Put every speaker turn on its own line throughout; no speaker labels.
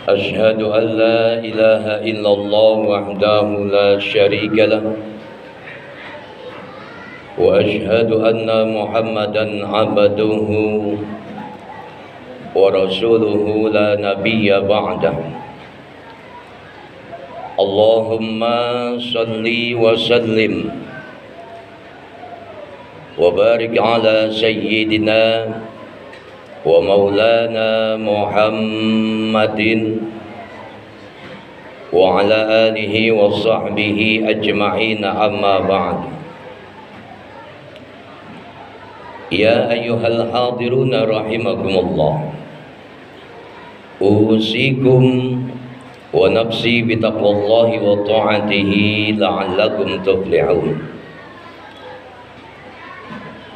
أشهد أن لا إله إلا الله وحده لا شريك له وأشهد أن محمدا عبده ورسوله لا نبي بعده اللهم صل وسلم وبارك على سيدنا ومولانا محمد وعلى آله وصحبه أجمعين أما بعد يا أيها الحاضرون رحمكم الله أوصيكم ونفسي بتقوى الله وطاعته لعلكم تفلحون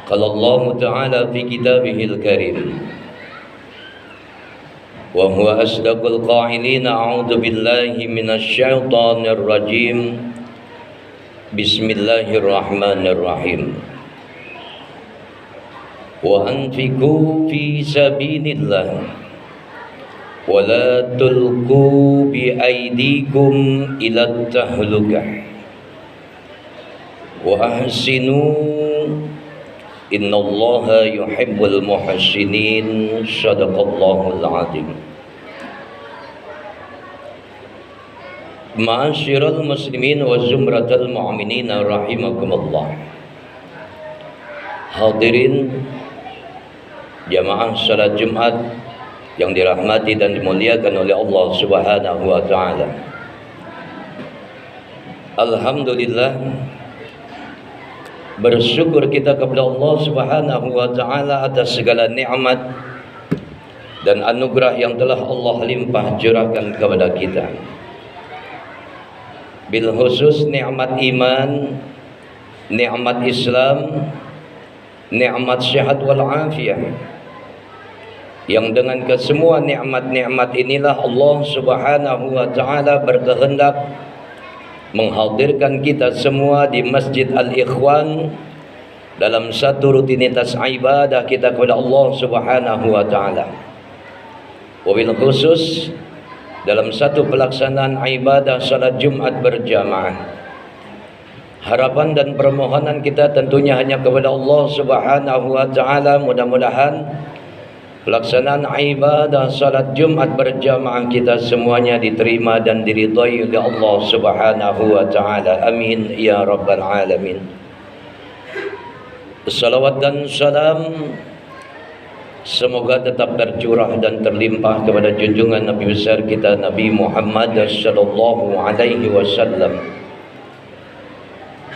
قال الله تعالى في كتابه الكريم وهو أصدق القائلين أعوذ بالله من الشيطان الرجيم بسم الله الرحمن الرحيم وأنفقوا في سبيل الله ولا تلقوا بأيديكم إلى التهلكة وأحسنوا إن الله يحب المحسنين صدق الله العظيم Ma'asyiral muslimin wa zumratal mu'minin rahimakumullah. Hadirin jamaah salat Jumat yang dirahmati dan dimuliakan oleh Allah Subhanahu wa taala. Alhamdulillah, bersyukur kita kepada Allah Subhanahu wa taala atas segala nikmat dan anugerah yang telah Allah limpah curahkan kepada kita. Bil khusus nikmat iman, nikmat Islam, nikmat sehat wal afiyah. Yang dengan kesemua nikmat-nikmat inilah Allah Subhanahu wa taala berkehendak menghadirkan kita semua di Masjid Al-Ikhwan dalam satu rutinitas ibadah kita kepada Allah Subhanahu wa taala. Wabil khusus dalam satu pelaksanaan ibadah salat Jumat berjamaah. Harapan dan permohonan kita tentunya hanya kepada Allah Subhanahu wa taala, mudah-mudahan pelaksanaan ibadah salat Jumat berjamaah kita semuanya diterima dan diridhai oleh Allah Subhanahu wa taala. Amin ya rabbal alamin. Salawat dan salam semoga tetap tercurah dan terlimpah kepada junjungan Nabi besar kita Nabi Muhammad sallallahu alaihi wasallam,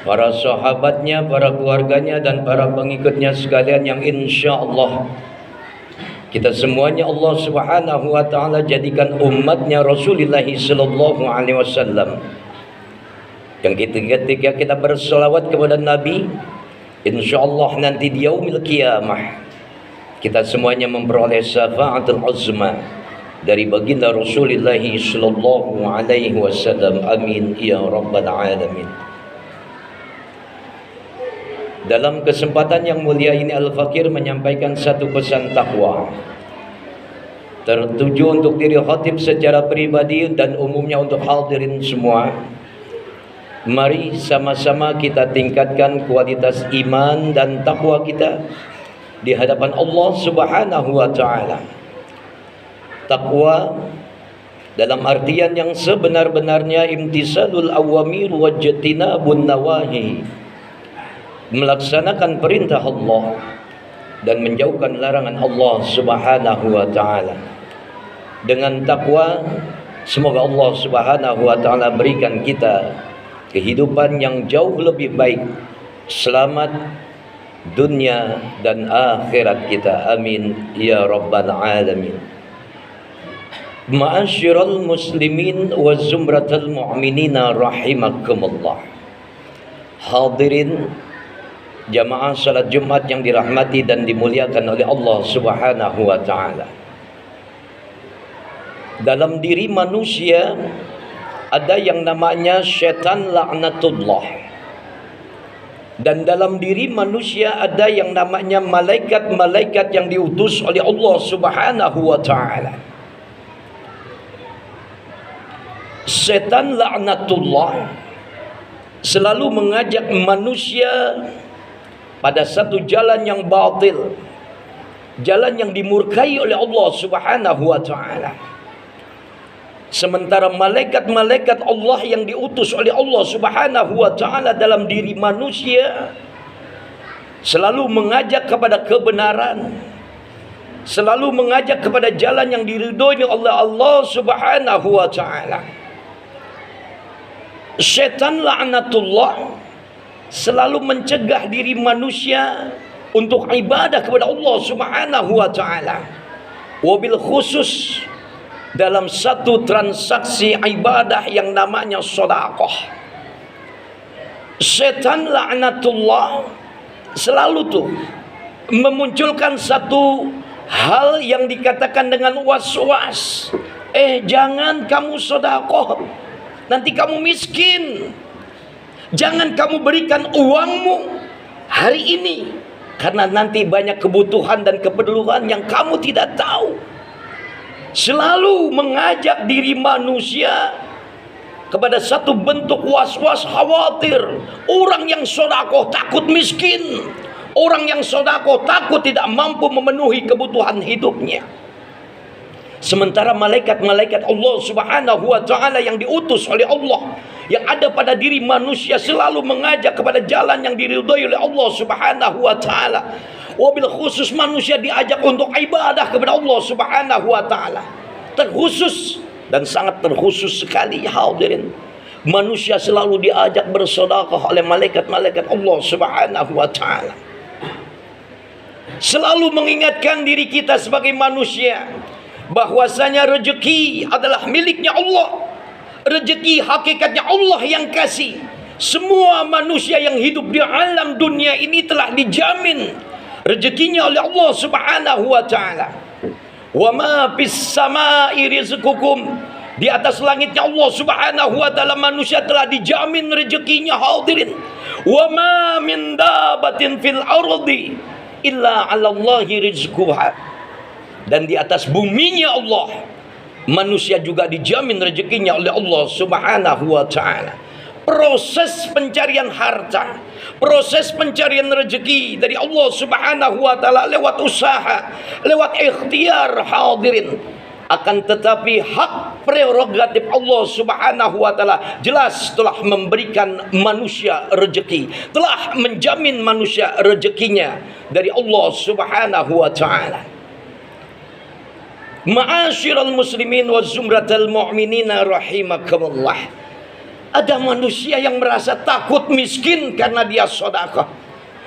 para sahabatnya, para keluarganya dan para pengikutnya sekalian yang insyaallah kita semuanya Allah Subhanahu wa taala jadikan umatnya Rasulullah sallallahu alaihi wasallam. Yang ketika kita berselawat kepada Nabi, insyaallah nanti di yaumil qiyamah kita semuanya memperoleh syafaatul uzma dari baginda Rasulullah sallallahu alaihi wasallam. Amin ya rabbal alamin. Dalam kesempatan yang mulia ini Al-Fakir menyampaikan satu pesan takwa tertuju untuk diri khatib secara pribadi dan umumnya untuk hadirin semua. Mari sama-sama kita tingkatkan kualitas iman dan takwa kita di hadapan Allah Subhanahu wa taala. Takwa dalam artian yang sebenar-benarnya imtisalul awamir wa jtinabun nawahi, melaksanakan perintah Allah dan menjauhkan larangan Allah Subhanahu wa taala. Dengan takwa semoga Allah Subhanahu wa taala berikan kita kehidupan yang jauh lebih baik, selamat dunia dan akhirat kita. Amin ya rabbal alamin. Ma'asyiral muslimin wa zumratal mu'minina rahimakumullah. Hadirin jamaah salat Jumat yang dirahmati dan dimuliakan oleh Allah Subhanahu wa taala. Dalam diri manusia ada yang namanya syaitan laknatullah. Dan dalam diri manusia ada yang namanya malaikat-malaikat yang diutus oleh Allah Subhanahu wa taala. Setan laknatullah selalu mengajak manusia pada satu jalan yang batil, jalan yang dimurkai oleh Allah Subhanahu wa taala. Sementara malaikat-malaikat Allah yang diutus oleh Allah Subhanahu wa taala dalam diri manusia selalu mengajak kepada kebenaran, selalu mengajak kepada jalan yang diridhoi oleh Allah Subhanahu wa taala. Syaitan laknatullah selalu mencegah diri manusia untuk ibadah kepada Allah Subhanahu wa taala. Wabil khusus dalam satu transaksi ibadah yang namanya sedekah. Syaitan laknatullah selalu tuh memunculkan satu hal yang dikatakan dengan was-was. Jangan kamu sedekah, nanti kamu miskin. Jangan kamu berikan uangmu hari ini, karena nanti banyak kebutuhan dan keperluan yang kamu tidak tahu. Selalu mengajak diri manusia kepada satu bentuk was-was khawatir. Orang yang sedekah takut miskin. Orang yang sedekah takut tidak mampu memenuhi kebutuhan hidupnya. Sementara malaikat-malaikat Allah Subhanahu wa taala yang diutus oleh Allah, yang ada pada diri manusia, selalu mengajak kepada jalan yang diridhoi oleh Allah Subhanahu wa taala. Wabil khusus manusia diajak untuk ibadah kepada Allah Subhanahu wa taala. Terkhusus dan sangat terkhusus sekali hadirin, manusia selalu diajak bersedekah oleh malaikat-malaikat Allah Subhanahu wa taala. Selalu mengingatkan diri kita sebagai manusia bahwasanya rezeki adalah miliknya Allah. Rezeki hakikatnya Allah yang kasih. Semua manusia yang hidup di alam dunia ini telah dijamin rezekinya oleh Allah Subhanahu wa taala. Wa ma fis samai rizqukum, di atas langitnya Allah Subhanahu wa taala manusia telah dijamin rezekinya hadirin. Wa ma min dabatin fil ardi illa 'ala Allahi rizquha. Dan di atas buminya Allah manusia juga dijamin rezekinya oleh Allah Subhanahu wa taala. Proses pencarian harta, proses pencarian rezeki dari Allah Subhanahu wa taala lewat usaha, lewat ikhtiar hadirin. Akan tetapi hak prerogatif Allah Subhanahu wa taala jelas telah memberikan manusia rezeki, telah menjamin manusia rezekinya dari Allah Subhanahu wa taala. Ma'asyiral muslimin wa zumratal mu'minina rahimakumullah. Ada manusia yang merasa takut miskin karena dia sedekah.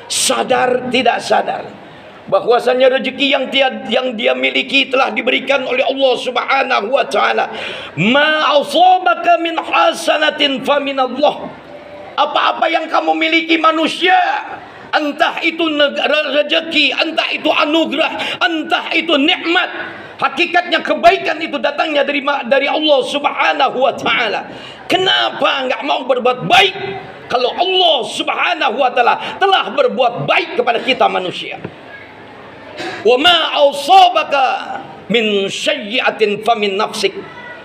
Sadar tidak sadar bahwasanya rezeki yang dia miliki telah diberikan oleh Allah Subhanahu wa taala. Ma asabaka min hasanatin fa min Allah. Apa-apa yang kamu miliki manusia, entah itu rezeki, entah itu anugerah, entah itu nikmat, hakikatnya kebaikan itu datangnya dari Allah Subhanahu wa taala. Kenapa enggak mau berbuat baik kalau Allah Subhanahu wa taala telah berbuat baik kepada kita manusia? Wa ma asabaka min sayyi'atin famin nafsik.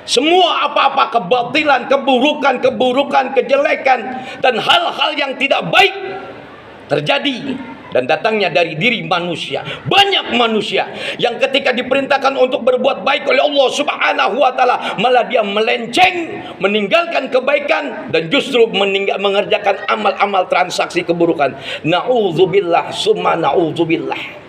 Semua apa-apa kebatilan, keburukan, kejelekan dan hal-hal yang tidak baik terjadi dan datangnya dari diri manusia. Banyak manusia yang ketika diperintahkan untuk berbuat baik oleh Allah Subhanahu wa taala malah dia melenceng, meninggalkan kebaikan dan justru mengerjakan amal-amal transaksi keburukan. Nauzubillah summa nauzubillah.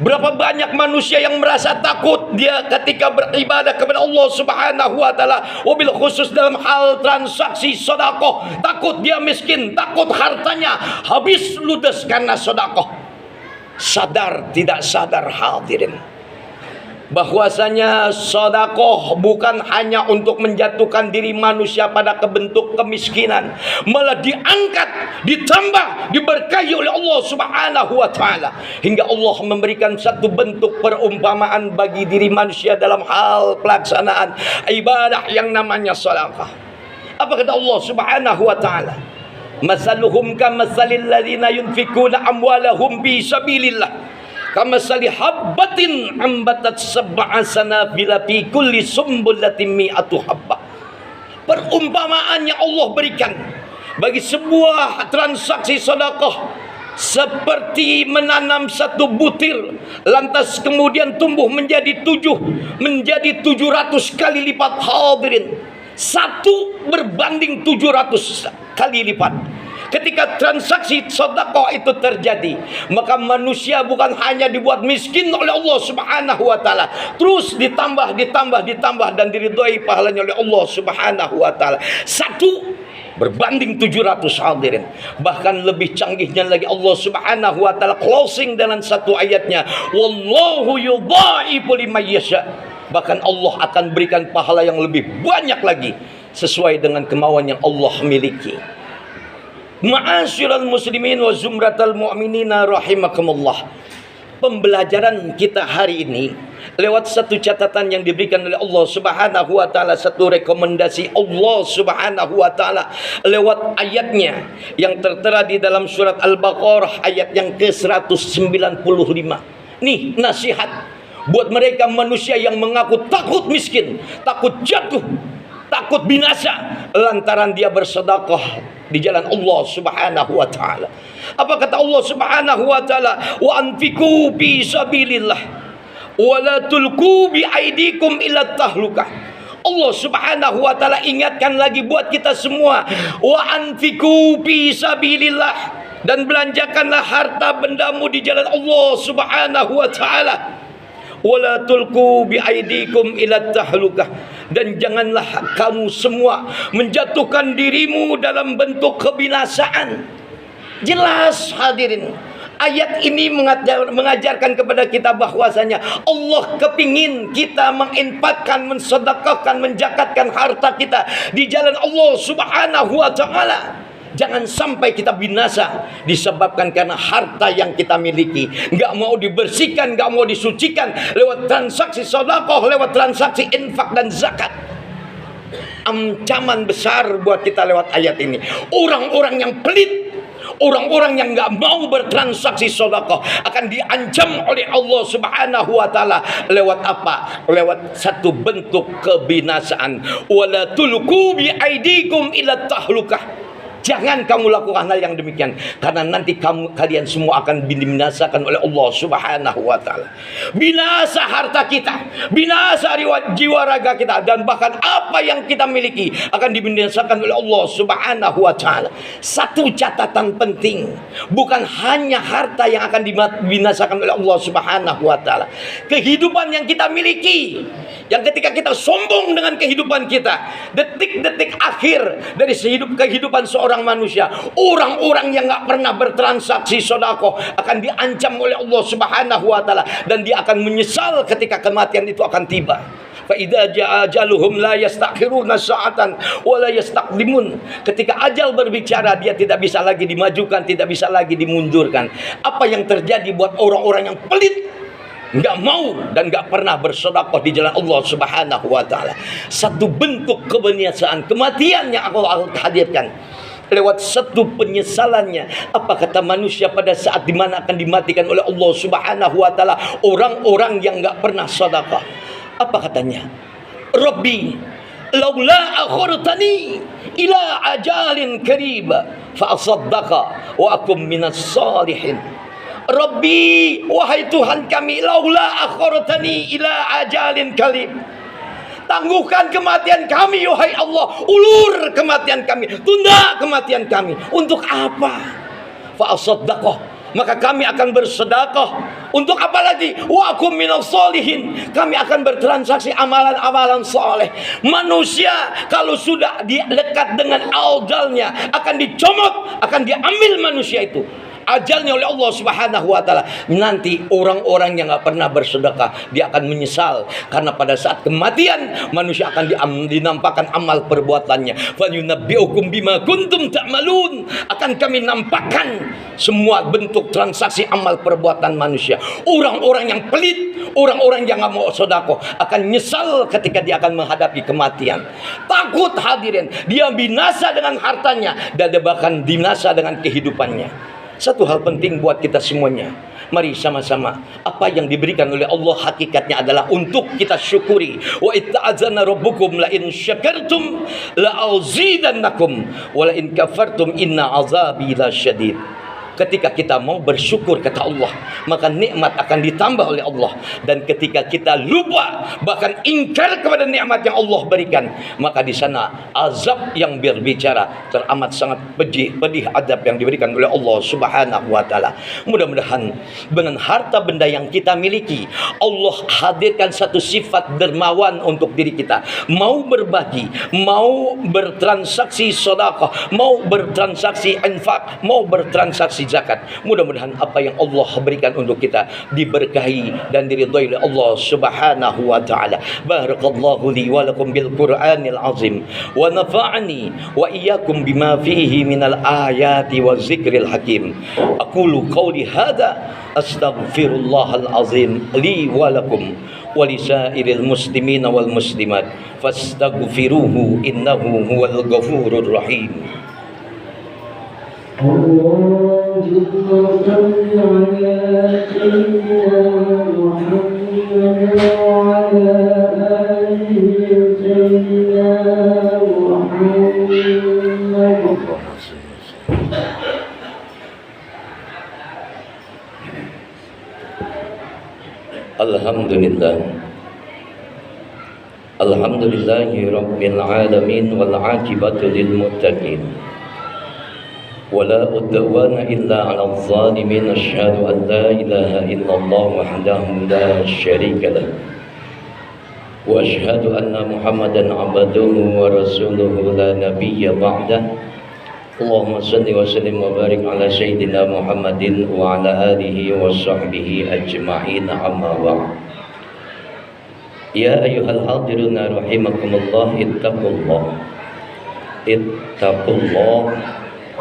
Berapa banyak manusia yang merasa takut dia ketika beribadah kepada Allah Subhanahu wa taala, wabil khusus dalam hal transaksi sedekah. Takut dia miskin, takut hartanya habis ludes karena sedekah. Sadar tidak sadar hadirin bahwasanya sedekah bukan hanya untuk menjatuhkan diri manusia pada bentuk kemiskinan, malah diangkat, ditambah, diberkahi oleh Allah Subhanahu wa taala hingga Allah memberikan satu bentuk perumpamaan bagi diri manusia dalam hal pelaksanaan ibadah yang namanya sedekah. Apa kata Allah Subhanahu wa taala? Masaluhum kamatsalil ladzina yunfikuna amwalahum fi sabilillah Kamasali habbatin ambatat sab'a sanabila fi kulli sumbulatin mi'atu habbah. Perumpamaan yang Allah berikan bagi sebuah transaksi sedekah seperti menanam satu butir, lantas kemudian tumbuh menjadi 700 kali lipat. Hadirin, satu berbanding 700 kali lipat. Ketika transaksi sedekah itu terjadi, maka manusia bukan hanya dibuat miskin oleh Allah Subhanahu wa taala, terus ditambah dan diridhoi pahalanya oleh Allah Subhanahu wa taala. Satu berbanding 700. Hadirin, bahkan lebih canggihnya lagi, Allah Subhanahu wa taala closing dalam satu ayatnya, wallahu yudha'ifu liman yasha. Bahkan Allah akan berikan pahala yang lebih banyak lagi sesuai dengan kemauan yang Allah miliki. Ma'asyiral muslimin wa zumratal mu'minina rahimakumullah. Pembelajaran kita hari ini lewat satu catatan yang diberikan oleh Allah Subhanahu wa taala, satu rekomendasi Allah Subhanahu wa taala lewat ayatnya yang tertera di dalam surat Al-Baqarah ayat yang ke-195. Nih nasihat buat mereka manusia yang mengaku takut miskin, takut jatuh, takut binasa lantaran dia bersedekah di jalan Allah Subhanahu wa taala. Apa kata Allah Subhanahu wa taala? Wa anfiqu fi sabilillah wa la tulqu bi aidikum ila tahlukah. Allah Subhanahu wa taala ingatkan lagi buat kita semua, wa anfiqu fi sabilillah, dan belanjakanlah harta bendamu di jalan Allah Subhanahu wa taala. Wala tulqu bi aidikum ila tahlukah, dan janganlah kamu semua menjatuhkan dirimu dalam bentuk kebinasaan. Jelas hadirin, ayat ini mengajarkan kepada kita bahwasanya Allah kepingin kita menginfakkan, mensedekahkan, menjakatkan harta kita di jalan Allah Subhanahu wa taala. Jangan sampai kita binasa disebabkan karena harta yang kita miliki nggak mau dibersihkan, nggak mau disucikan lewat transaksi sedekah, lewat transaksi infak dan zakat. Ancaman besar buat kita lewat ayat ini. Orang-orang yang pelit, orang-orang yang nggak mau bertransaksi sedekah akan diancam oleh Allah Subhanahu wa taala lewat apa? Lewat satu bentuk kebinasaan. Wala tulqu bi aidikum ila tahlukah. Jangan kamu lakukan hal yang demikian, karena nanti kalian semua akan dibinasakan oleh Allah Subhanahu wa taala. Binasa harta kita, binasa jiwa raga kita, dan bahkan apa yang kita miliki akan dibinasakan oleh Allah Subhanahu wa taala. Satu catatan penting, bukan hanya harta yang akan dibinasakan oleh Allah Subhanahu wa taala. Kehidupan yang kita miliki, yang ketika kita sombong dengan kehidupan kita, detik-detik akhir dari kehidupan seorang manusia, orang-orang yang nggak pernah bertransaksi sedekah akan diancam oleh Allah Subhanahu wa taala, dan dia akan menyesal ketika kematian itu akan tiba. Fa idza jaa ajaluhum la yastakhiruna sa'atan wa la yastaqdimun. Ketika ajal berbicara, dia tidak bisa lagi dimajukan, tidak bisa lagi dimundurkan. Apa yang terjadi buat orang-orang yang pelit, nggak mau dan nggak pernah bersedekah di jalan Allah Subhanahu wa taala? Satu bentuk kebinasaan, kematian yang Allah hadirkan lewat satu penyesalannya. Apa kata manusia pada saat dimana akan dimatikan oleh Allah Subhanahu wa taala orang-orang yang nggak pernah sedekah? Apa katanya? Rabbi laula akhirtani ila ajalin qarib fa asaddaqa wa akum minas salihin. Rabbi, wahai Tuhan kami, laula akhirtani ila ajalin qarib, tangguhkan kematian kami, wahai Allah, ulur kematian kami, tunda kematian kami. Untuk apa? Fa asaddaqah, maka kami akan bersedekah. Untuk apa lagi? Wa akum minas sholihin, kami akan bertransaksi amalan-amalan soleh. Manusia kalau sudah dekat dengan ajalnya akan dicomot, akan diambil manusia itu ajalnya oleh Allah Subhanahu wa taala. Nanti orang-orang yang nggak pernah bersedekah, dia akan menyesal karena pada saat kematian manusia akan dinampakkan amal perbuatannya. Fa yunabbiukum bima kuntum ta'malun, akan kami nampakkan semua bentuk transaksi amal perbuatan manusia. Orang-orang yang pelit, orang-orang yang nggak mau sedekah akan nyesal ketika dia akan menghadapi kematian. Takut hadirin, dia binasa dengan hartanya dan dia bahkan binasa dengan kehidupannya. Satu hal penting buat kita semuanya, Mari sama-sama, apa yang diberikan oleh Allah hakikatnya adalah untuk kita syukuri. Wa itta'adzana rabbukum la in syakartum la azidannakum wa la in kafartum inna azabi lasyadid. Ketika kita mau bersyukur, kata Allah, maka nikmat akan ditambah oleh Allah. Dan ketika kita lupa, bahkan ingkar kepada nikmat yang Allah berikan, maka di sana azab yang berbicara. Teramat sangat pedih azab yang diberikan oleh Allah Subhanahu wa taala. Mudah-mudahan dengan harta benda yang kita miliki, Allah hadirkan satu sifat dermawan untuk diri kita. Mau berbagi, mau bertransaksi sedekah, mau bertransaksi infak, mau bertransaksi zakat. Mudah-mudahan apa yang Allah berikan untuk kita diberkahi dan diridhai oleh Allah Subhanahu wa taala. Barakallahu li wa lakum bil Qur'anil azim wa nafa'ani wa iyyakum bima fihi minal ayati waz zikril hakim. Aqulu qawli hadza astaghfirullahal azim li wa lakum wa lisairil muslimina wal muslimat fastaghfiruhu innahu huwal ghafurur rahim.
اللهم صل على سيدنا محمد وعلى آل سيدنا محمد.
Alhamdulillah. Alhamdulillahi rabbil alamin wal aqibatu lil muttaqin. ولا عدوان إلا على الظالمين. أشهد أن لا إله إلا الله وحده لا شريك له وأشهد أن محمدا عبده ورسوله لا نبي بعده. اللهم صل وسلم وبارك على سيدنا محمد وعلى آله وصحبه أجمعين. أما بعد. يا أيها الحاضرون رحمكم الله اتقوا الله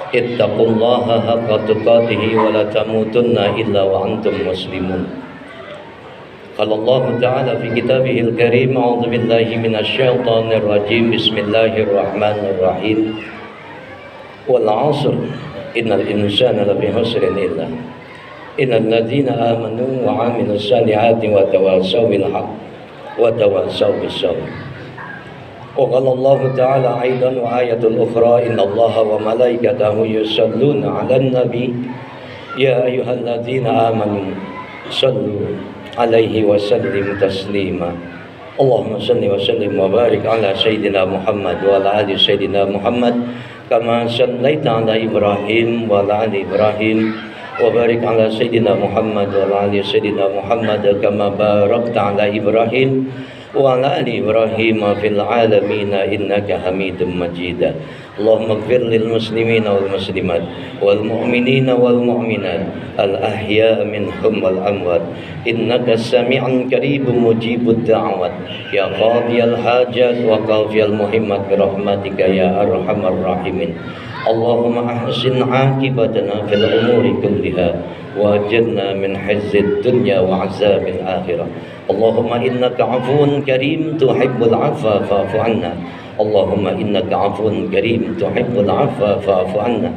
ittaqullaha haqqa tuqatih wa la tamutunna illa wa antum muslimun. Qala Allah Ta'ala fi kitabihil karim, a'udzu billahi minasyaitonir rajim, bismillahirrahmanirrahim. Wal 'asr innal insana lafi khusrin illa innal ladzina amanu wa 'amilus salihati wa tawassaw bil haqq wa tawassaw bis sabr. وقال الله تعالى أيضا وآية أخرى إن الله وملائكته يصلون على النبي يا أيها الذين آمنوا صلوا عليه وسلموا تسليما. اللهم صل وسلم وبارك على سيدنا محمد وعلى آل سيدنا محمد كما صليت على إبراهيم وعلى آل إبراهيم وبارك على سيدنا محمد وعلى آل سيدنا محمد كما باركت على إبراهيم وعلى آل إبراهيم في العالمين إنك حميد مجيد. اللهم اغفر للمسلمين والمسلمات والمؤمنين والمؤمنات الأحياء منهم والأموات إنك سميع قريب مجيب الدعوات يا قاضي الحاجات وقاضي المهمات برحمتك يا أرحم الراحمين. اللهم أحسن عاقبتنا في الأمور كلها وأجرنا من حز الدنيا وعذاب الآخرة. اللهم إنك عفو كريم تحب العفو فاعف عنا. اللهم إنك عفو كريم تحب العفو فاعف عنا.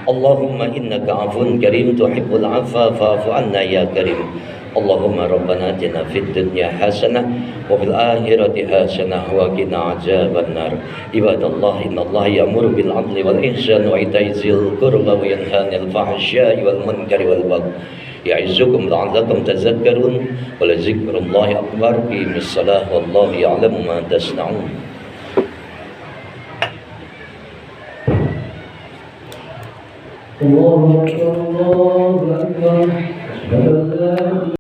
اللهم إنك عفو كريم تحب العفو فاعف عنا يا كريم. اللهم ربنا آتنا في الدنيا حسنة وفي الآخرة حسنة وقنا عذاب النار. عباد الله إن الله يأمر بالعدل والإحسان وإيتاء ذي القربى وينهى عن الفحشاء والمنكر والبغي يعظكم لعلكم تذكرون ولذكر الله أكبر. قيموا الصلاة والله يعلم ما تصنعون.
الله أكبر الله أكبر.